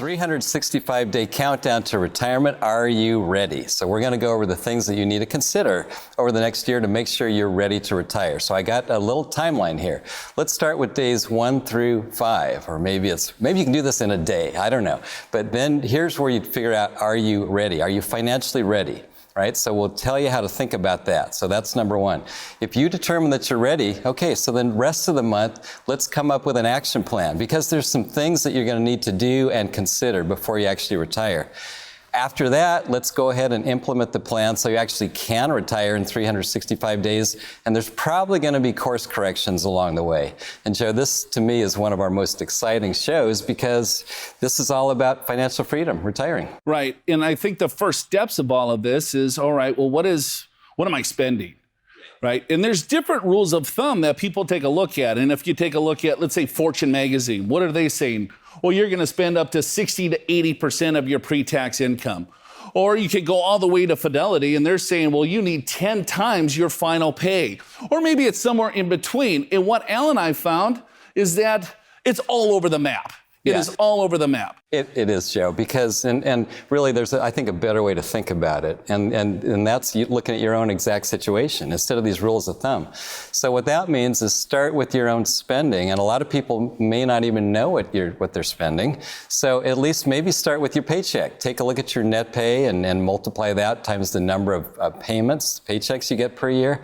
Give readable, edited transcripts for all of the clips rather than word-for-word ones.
365-day countdown to retirement. Are you ready? So we're going to go over the things that you need to consider over the next year to make sure you're ready to retire. So I got a little timeline here. Let's start with days 1 through 5, or maybe you can do this in a day. I don't know. But then here's where you figure out, are you ready? Are you financially ready? Right? So we'll tell you how to think about that. So that's number one. If you determine that you're ready, okay, so then rest of the month, let's come up with an action plan, because there's some things that you're going to need to do and consider before you actually retire. After that, let's go ahead and implement the plan so you actually can retire in 365 days. And there's probably going to be course corrections along the way. And Joe, this to me is one of our most exciting shows, because this is all about financial freedom, retiring. Right. And I think the first steps of all of this is, all right, well, what am I spending? Right. And there's different rules of thumb that people take a look at. And if you take a look at, let's say, Fortune magazine, what are they saying? Well, you're going to spend up to 60 to 80% of your pre-tax income. Or you could go all the way to Fidelity, and they're saying, well, you need 10 times your final pay. Or maybe it's somewhere in between. And what Al and I found is that it's all over the map. It is all over the map. It is, Joe, because, and really there's, I think, a better way to think about it. And that's looking at your own exact situation instead of these rules of thumb. So what that means is start with your own spending. And a lot of people may not even know what they're spending. So at least maybe start with your paycheck. Take a look at your net pay and multiply that times the number of payments, paychecks you get per year.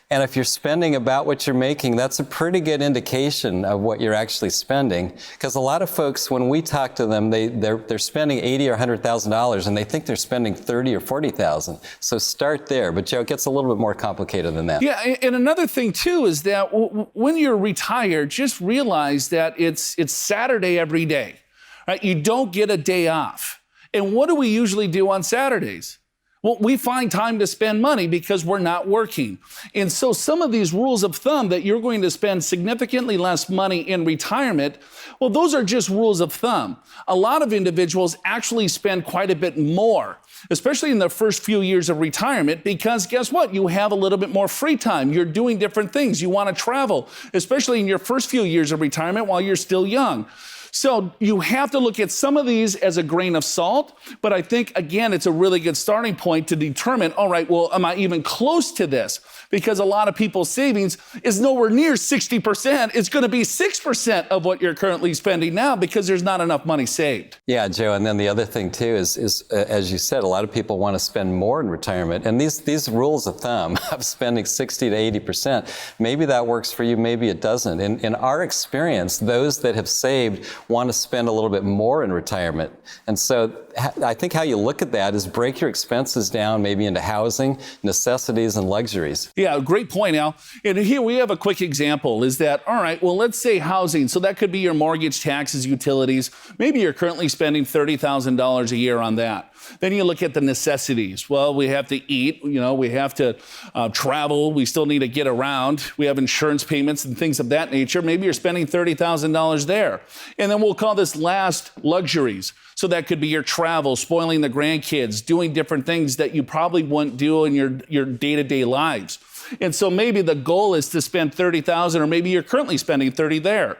And if you're spending about what you're making, that's a pretty good indication of what you're actually spending. Because a lot of folks, when we talk to them, they're spending $80,000 or $100,000, and they think they're spending $30,000 or $40,000. So start there. But Joe, it gets a little bit more complicated than that. Yeah, and another thing too is that when you're retired, just realize that it's Saturday every day. Right? You don't get a day off. And what do we usually do on Saturdays? Well, we find time to spend money because we're not working. And so some of these rules of thumb that you're going to spend significantly less money in retirement, well, those are just rules of thumb. A lot of individuals actually spend quite a bit more, especially in the first few years of retirement, because guess what? You have a little bit more free time. You're doing different things. You want to travel, especially in your first few years of retirement while you're still young. So you have to look at some of these as a grain of salt, but I think, again, it's a really good starting point to determine, all right, well, am I even close to this? Because a lot of people's savings is nowhere near 60%. It's going to be 6% of what you're currently spending now because there's not enough money saved. Yeah, Joe, and then the other thing, too, is as you said, a lot of people want to spend more in retirement. And these rules of thumb of spending 60 to 80%, maybe that works for you, maybe it doesn't. In our experience, those that have saved want to spend a little bit more in retirement. And so I think how you look at that is break your expenses down maybe into housing, necessities, and luxuries. Yeah, great point, Al. And here we have a quick example is that, all right, well, let's say housing. So that could be your mortgage, taxes, utilities. Maybe you're currently spending $30,000 a year on that. Then you look at the necessities. Well, we have to eat, we have to travel. We still need to get around. We have insurance payments and things of that nature. Maybe you're spending $30,000 there. And then we'll call this last luxuries. So that could be your travel, spoiling the grandkids, doing different things that you probably wouldn't do in your day-to-day lives. And so maybe the goal is to spend $30,000, or maybe you're currently spending $30,000 there.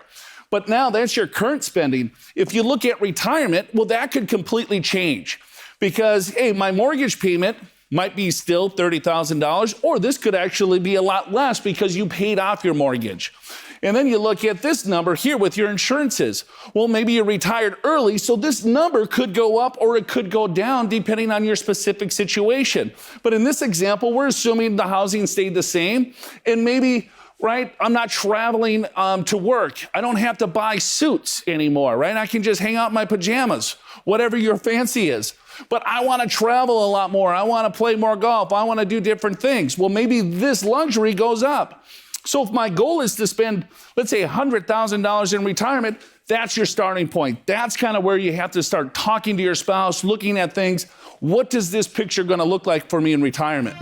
But now that's your current spending. If you look at retirement, well, that could completely change. Because, hey, my mortgage payment might be still $30,000, or this could actually be a lot less because you paid off your mortgage. And then you look at this number here with your insurances. Well, maybe you're retired early, so this number could go up or it could go down depending on your specific situation. But in this example, we're assuming the housing stayed the same, and maybe, right, I'm not traveling to work. I don't have to buy suits anymore, right? I can just hang out in my pajamas, whatever your fancy is. But I want to travel a lot more. I want to play more golf. I want to do different things. Well, maybe this luxury goes up. So if my goal is to spend, let's say, $100,000 in retirement, that's your starting point. That's kind of where you have to start talking to your spouse, looking at things. What does this picture going to look like for me in retirement?